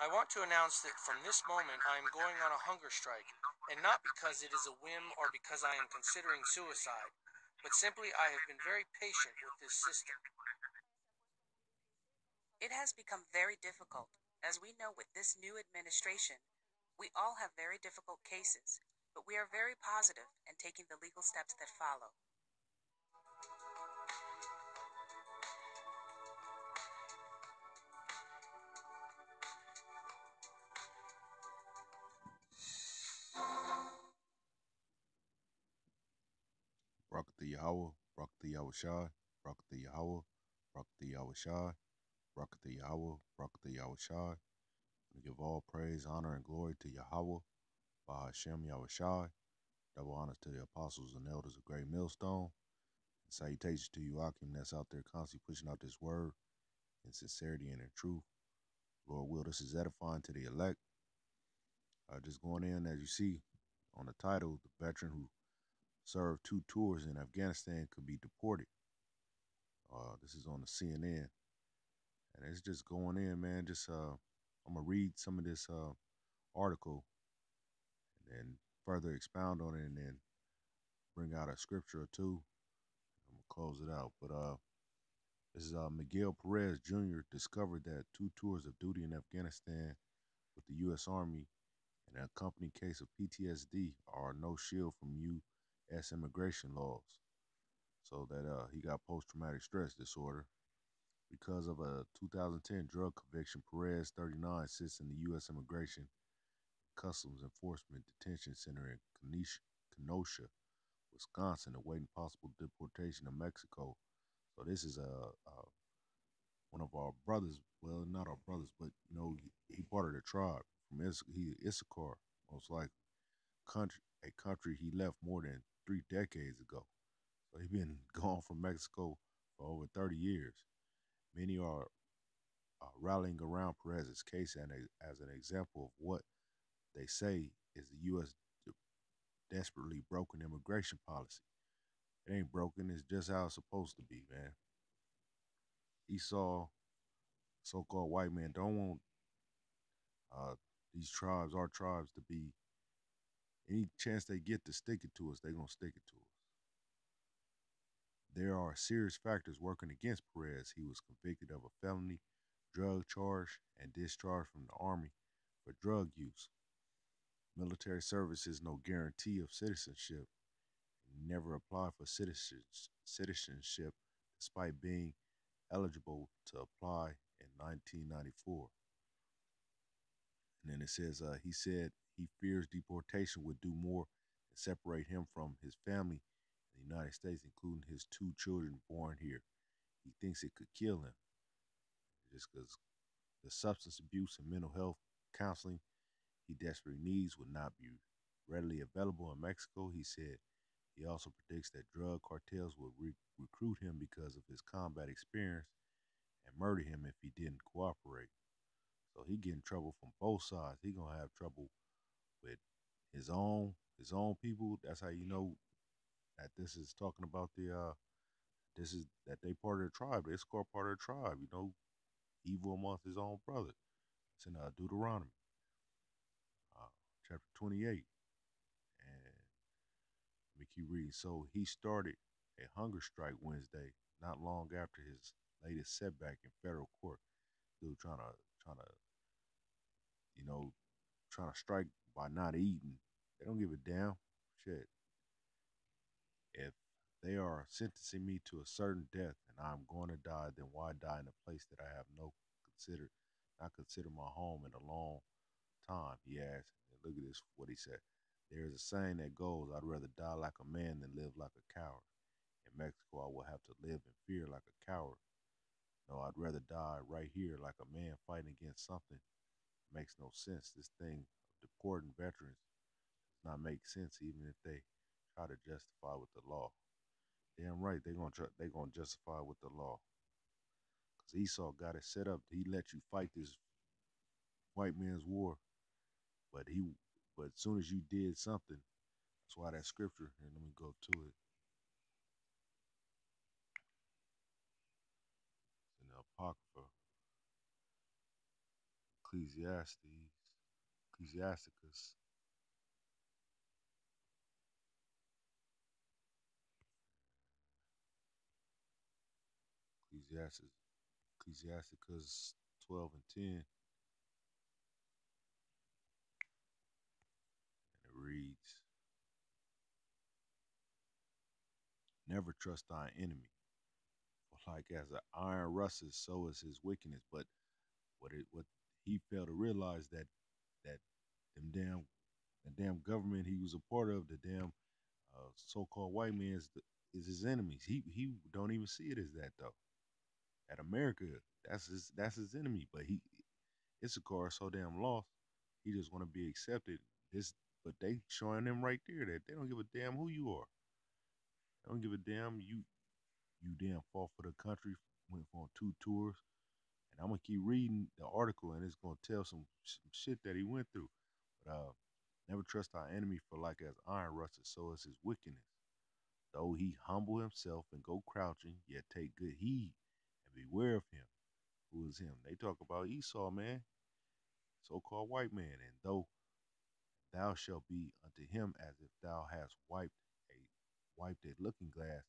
I want to announce that from this moment I am going on a hunger strike, and not because it is a whim or because I am considering suicide, but simply I have been very patient with this system. It has become very difficult. As we know with this new administration, we all have very difficult cases, but we are very positive and taking the legal steps that follow. Barakatha Yahweh, Barakatha Yahweh Shai, Barakatha Yahweh, Barakatha Yahweh Shai, Barakatha Yahweh, Barakatha Yahweh Shai. We give all praise, honor, and glory to Yahweh, Bahashem Yahweh Shai. Double honors to the apostles and elders of Great Millstone. And salutations to you, Akim, that's out there constantly pushing out this word in sincerity and in truth. Lord will, this is edifying to the elect. Just going in, as you see on the title, the veteran who served 2 tours in Afghanistan could be deported. This is on the CNN, and it's just going in, man. Just I'm gonna read some of this article and then further expound on it, and then bring out a scripture or two. I'm gonna close it out. But this is Miguel Perez Jr. discovered that 2 tours of duty in Afghanistan with the U.S. Army and an accompanying case of PTSD are no shield from U.S. immigration laws. So that he got post-traumatic stress disorder. Because of a 2010 drug conviction, Perez, 39, sits in the U.S. Immigration Customs Enforcement Detention Center in Kenosha, Wisconsin, awaiting possible deportation to Mexico. So this is one of our brothers. Well, not our brothers, but he part of the tribe from Issachar, most likely a country he left more than 3 decades ago. So he's been gone from Mexico for over 30 years. Many are rallying around Perez's case and as an example of what they say is the U.S. desperately broken immigration policy. It ain't broken. It's just how it's supposed to be, man. Esau, so-called white man, don't want uh, these tribes, our tribes, to be any chance they get to stick it to us, they gonna stick it to us. There are serious factors working against Perez. He was convicted of a felony drug charge and discharged from the army for drug use. Military service is no guarantee of citizenship. He never applied for citizenship despite being eligible to apply in 1994. And then it says he said he fears deportation would do more than separate him from his family in the United States, including his 2 children born here. He thinks it could kill him just because the substance abuse and mental health counseling he desperately needs would not be readily available in Mexico. He said he also predicts that drug cartels will recruit him because of his combat experience and murder him if he didn't cooperate. So he get in trouble from both sides. He gonna have trouble with his own people. That's how you know that this is talking about this is that they part of the tribe. They score part of the tribe. Evil amongst his own brother. It's in Deuteronomy, uh, chapter 28. And let me keep reading. So he started a hunger strike Wednesday, not long after his latest setback in federal court. Dude trying to you know trying to strike by not eating. They don't give a damn. Shit. If they are sentencing me to a certain death and I'm going to die, then why die in a place that I have consider not consider my home in a long time? He asked. And look at this, what he said. There is a saying that goes, I'd rather die like a man than live like a coward. In Mexico, I will have to live in fear like a coward. No, I'd rather die right here like a man fighting against something. It makes no sense. This thing of deporting veterans does not make sense, even if they try to justify with the law. Damn right, they gonna justify with the law. Cause Esau got it set up. He let you fight this white man's war, but as soon as you did something, that's why that scripture. And let me go to it. It's in the Apocrypha. Ecclesiastes, Ecclesiasticus, Ecclesiasticus 12 and 10, and it reads, "Never trust thine enemy, for like as the iron rusteth, so is his wickedness." But what he failed to realize that them damn the damn government he was a part of, the damn so-called white man is his enemies. He don't even see it as that though. At America, that's his enemy. But Issachar is so damn lost. He just want to be accepted. This, but they showing them right there that they don't give a damn who you are. They don't give a damn you damn fought for the country, went on 2 tours, and I'm gonna keep reading the article, and it's gonna tell some shit that he went through. But never trust our enemy, for like as iron rusteth, so is his wickedness. Though he humble himself and go crouching, yet take good heed and beware of him. Who is him? They talk about Esau, man, so-called white man. And though thou shalt be unto him as if thou hast wiped a looking glass,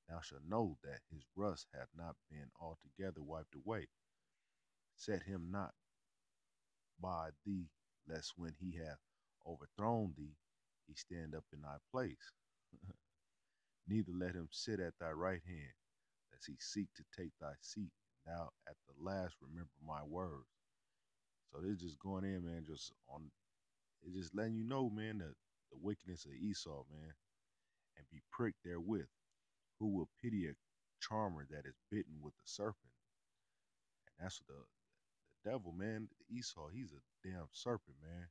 thou shalt know that his rust hath not been altogether wiped away. Set him not by thee, lest when he hath overthrown thee, he stand up in thy place. Neither let him sit at thy right hand, lest he seek to take thy seat, and thou at the last remember my words. So they're just going in, man, just on it's just letting you know, man, the wickedness of Esau, man, and be pricked therewith. Who will pity a charmer that is bitten with a serpent? And that's what the devil, man, Esau, he's a damn serpent, man.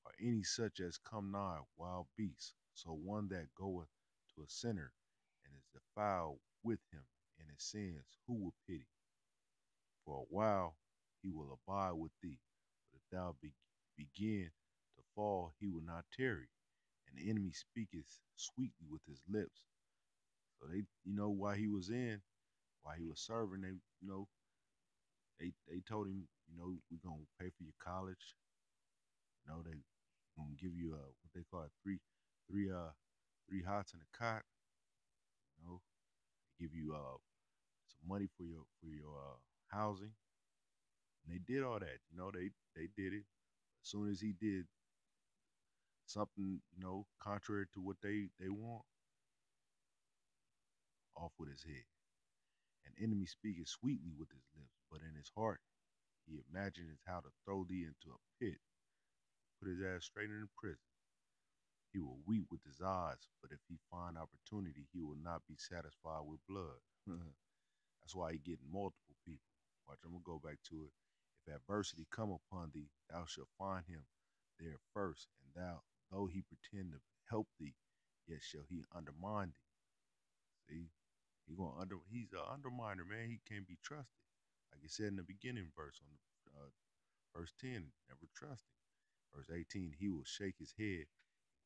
Or any such as come nigh wild beasts. So one that goeth to a sinner and is defiled with him in his sins, who will pity? For a while he will abide with thee, but if thou begin to fall, he will not tarry. And the enemy speaketh sweetly with his lips. So while he was while he was serving, they told him, we're gonna pay for your college. They gonna give you what they call it, three hots and a cot. They give you some money for your housing. And they did all that. They did it. As soon as he did something, contrary to what they want, off with his head. An enemy speaketh sweetly with his lips, but in his heart he imagineth how to throw thee into a pit, put his ass straight in prison. He will weep with his eyes, but if he find opportunity, he will not be satisfied with blood. That's why he getting multiple people. Watch, I'm gonna go back to it. If adversity come upon thee, thou shalt find him there first, and though he pretend to help thee, yet shall he undermine thee. See, he's an underminer, man. He can't be trusted. Like it said in the beginning verse on verse 10, never trust him. Verse 18, he will shake his head,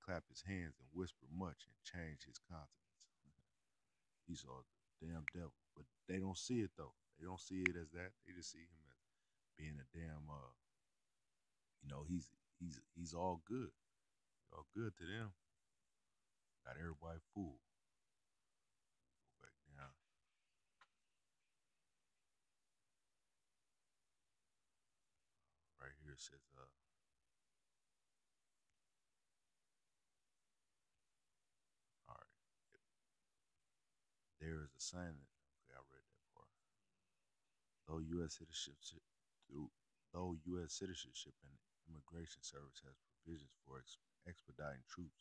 clap his hands, and whisper much, and change his countenance. He's a damn devil, but they don't see it though. They don't see it as that. They just see him as being a damn. He's all good. All good to them. Got everybody fooled. Go back down. Right here it says, all right, there is a sign that, okay, I read that part. Though U.S. citizenship, though U.S. citizenship and immigration service has provisions for expediting troops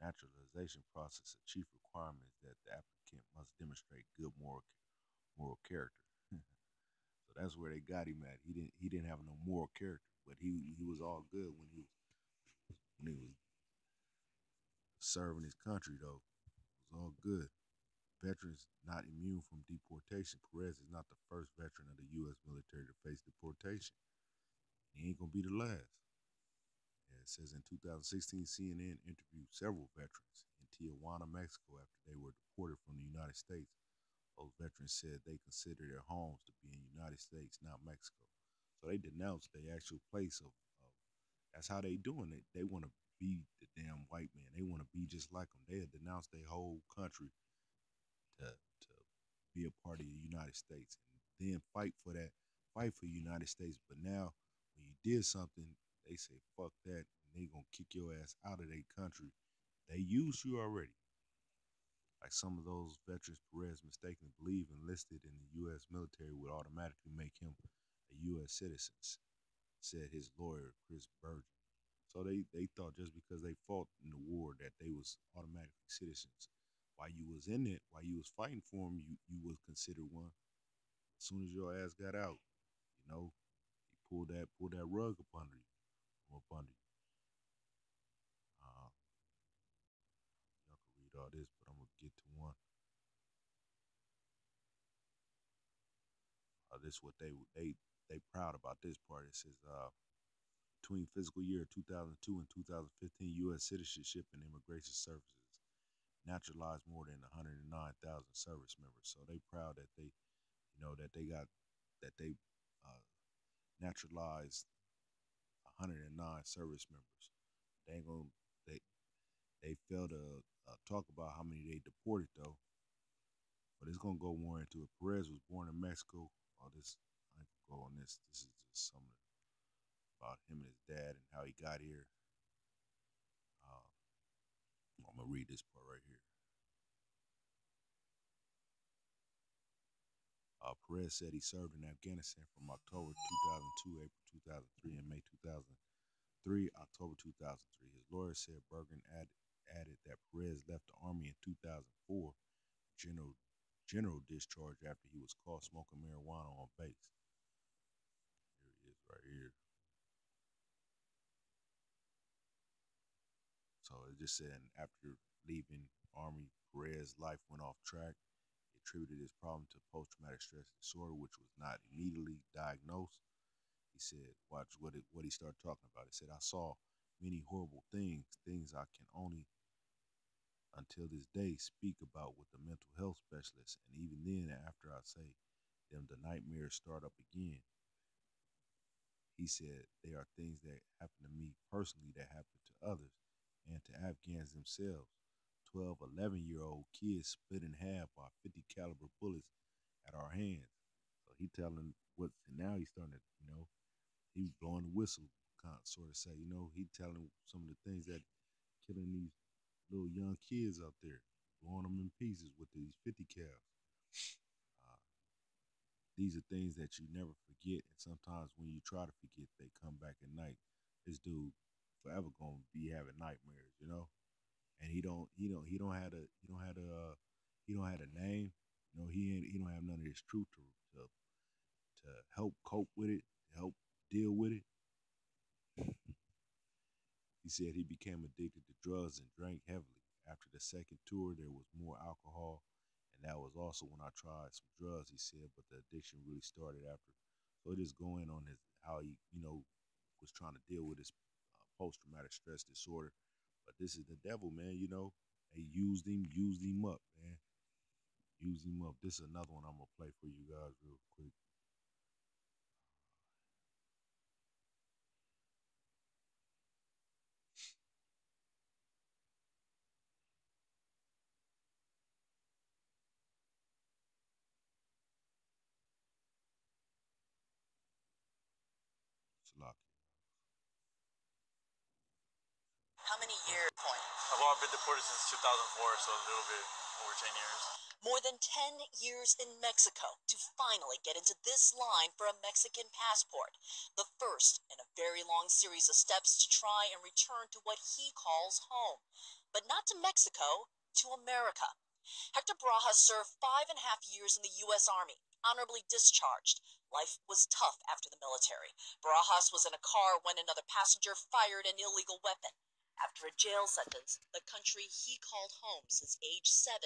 naturalization process, a chief requirement is that the applicant must demonstrate good moral character. So that's where they got him at. He didn't have no moral character, but he was all good when he was serving his country though. It was all good. Veterans not immune from deportation. Perez is not the first veteran of the U.S. military to face deportation. He ain't gonna be the last. Yeah, it says in 2016, CNN interviewed several veterans in Tijuana, Mexico, after they were deported from the United States. Those veterans said they consider their homes to be in the United States, not Mexico. So they denounced their actual place of that's how they doing it. They want to be the damn white man. They want to be just like them. They had denounced their whole country to be a part of the United States and then fight for the United States. But now, when you did something, they say fuck that, and they gonna kick your ass out of their country. They used you already. Like some of those veterans Perez mistakenly believe enlisted in the U.S. military would automatically make him a U.S. citizen, said his lawyer, Chris Burgess. So they thought just because they fought in the war that they was automatically citizens. While you was in it, while you was fighting for them, you was considered one. As soon as your ass got out, he pulled that rug up under you, up under you. Y'all can read all this, but I'm gonna get to one. This what they proud about this part. It says between fiscal year 2002 and 2015, U.S. Citizenship and Immigration Services naturalized more than 109,000 service members. So they proud that they naturalized 109 service members. They ain't gonna they fail to talk about how many they deported though. But it's gonna go more into it. Perez was born in Mexico. I ain't gonna go on this. This is just something about him and his dad and how he got here. I'm gonna read this part right here. Perez said he served in Afghanistan from October 2002, April 2003, and May 2003, October 2003. His lawyer said Bergen added that Perez left the Army in 2004, general discharge after he was caught smoking marijuana on base. Here he is right here. So it just said after leaving Army, Perez's life went off track. He attributed his problem to post-traumatic stress disorder, which was not immediately diagnosed. He said, watch what he started talking about. He said, I saw many horrible things I can only, until this day, speak about with the mental health specialist. And even then, after I say them, the nightmares start up again. He said, they are things that happen to me personally that happen to others and to Afghans themselves. 12, 11-year-old kids split in half by 50 caliber bullets at our hands. So he telling now he's starting to, he was blowing the whistle, kind of sort of say, he telling some of the things that killing these little young kids out there, blowing them in pieces with these 50 cals. These are things that you never forget, and sometimes when you try to forget, they come back at night. This dude forever gonna be having nightmares, and he don't have a name. He don't have none of his truth to help cope with it, to help deal with it. He said he became addicted to drugs and drank heavily. After the second tour, there was more alcohol, and that was also when I tried some drugs, he said, but the addiction really started after. So just going on how he, was trying to deal with his post-traumatic stress disorder. But this is the devil, man, They used him up, man. Used him up. This is another one I'm going to play for you guys real quick. How many years? I've been deported since 2004, so a little bit over 10 years. More than 10 years in Mexico to finally get into this line for a Mexican passport. The first in a very long series of steps to try and return to what he calls home. But not to Mexico, to America. Hector Barajas served 5.5 years in the U.S. Army, honorably discharged. Life was tough after the military. Barajas was in a car when another passenger fired an illegal weapon. After a jail sentence, the country he called home since age 7,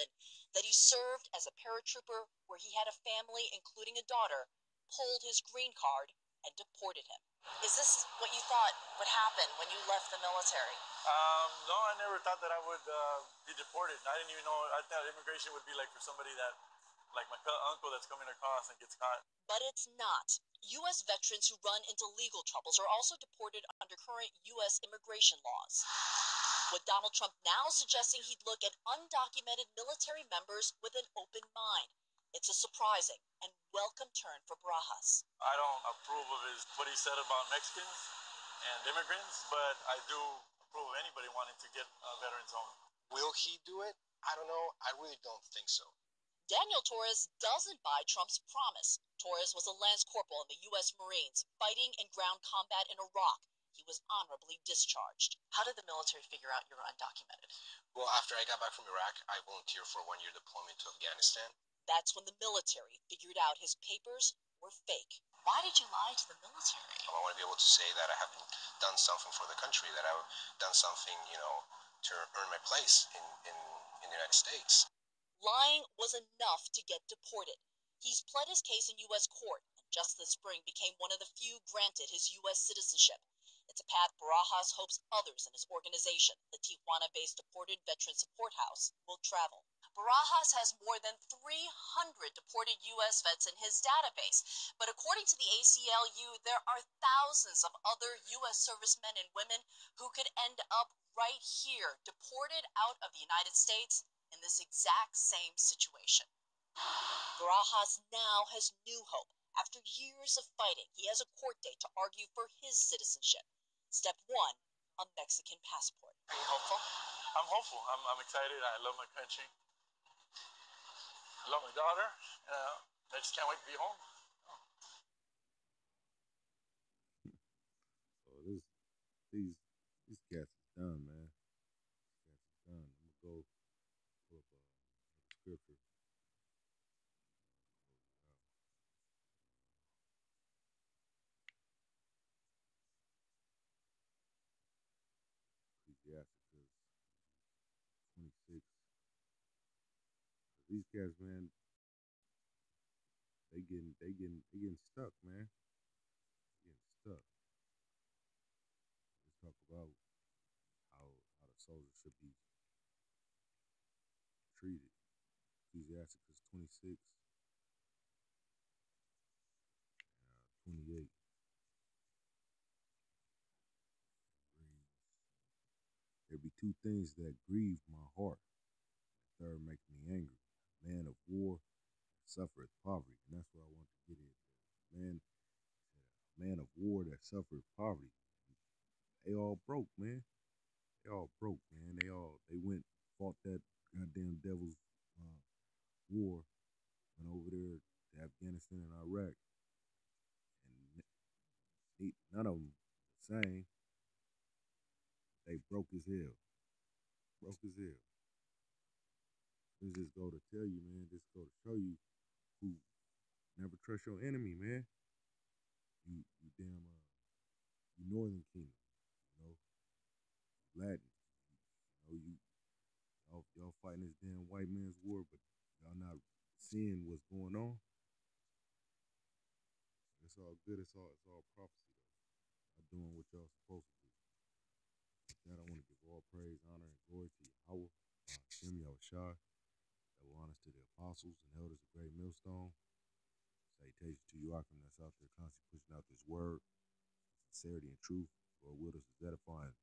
that he served as a paratrooper where he had a family, including a daughter, pulled his green card and deported him. Is this what you thought would happen when you left the military? No, I never thought that I would be deported. I didn't even know. I thought immigration would be like for somebody that like my uncle that's coming across and gets caught. But it's not. U.S. veterans who run into legal troubles are also deported under current U.S. immigration laws. With Donald Trump now suggesting he'd look at undocumented military members with an open mind. It's a surprising and welcome turn for Barajas. I don't approve of what he said about Mexicans and immigrants, but I do approve of anybody wanting to get veterans home. Will he do it? I don't know. I really don't think so. Daniel Torres doesn't buy Trump's promise. Torres was a lance corporal in the U.S. Marines, fighting in ground combat in Iraq. He was honorably discharged. How did the military figure out you were undocumented? Well, after I got back from Iraq, I volunteered for a 1-year deployment to Afghanistan. That's when the military figured out his papers were fake. Why did you lie to the military? I want to be able to say that I have done something for the country, that I've done something, to earn my place in the United States. Lying was enough to get deported. He's pled his case in U.S. court, and just this spring became one of the few granted his U.S. citizenship. It's a path Barajas hopes others in his organization, the Tijuana-based Deported Veteran Support House, will travel. Barajas has more than 300 deported U.S. vets in his database, but according to the ACLU, there are thousands of other U.S. servicemen and women who could end up right here, deported out of the United States in this exact same situation. Barajas now has new hope. After years of fighting, he has a court date to argue for his citizenship. Step 1, a Mexican passport. Are you hopeful? I'm hopeful. I'm excited. I love my country. I love my daughter. I just can't wait to be home. So these cats is done, man. These cats is done. I'm gonna go pull up a scripture. Ecclesiasticus 26. These cats, man, they getting stuck, man. Getting stuck. Let's talk about how the soldiers should be treated. Ecclesiasticus 26 and 28. There be two things that grieve my heart. The third make me angry. A man of war suffereth poverty. And that's what I want to get into. Man of war that suffered poverty. They all broke, man. They all broke, man. They went fought that goddamn devil's war, went over there to Afghanistan and Iraq, and none of them the same. They broke as hell. Broke as hell. This just go to tell you, man. This go to show you who never trust your enemy, man. You damn you Northern Kingdom, Latin. Y'all fighting this damn white man's war, but y'all not seeing what's going on. It's all good. It's all prophecy though. Y'all doing what y'all supposed to do. With that, I want to give all praise, honor, and glory to Yahweh, Hashem Yahushua. Double honors to the apostles and elders of Great Millstone. Salutations to you, Akim, that's out there constantly pushing out this word, sincerity and truth. Lord, with us is edifying.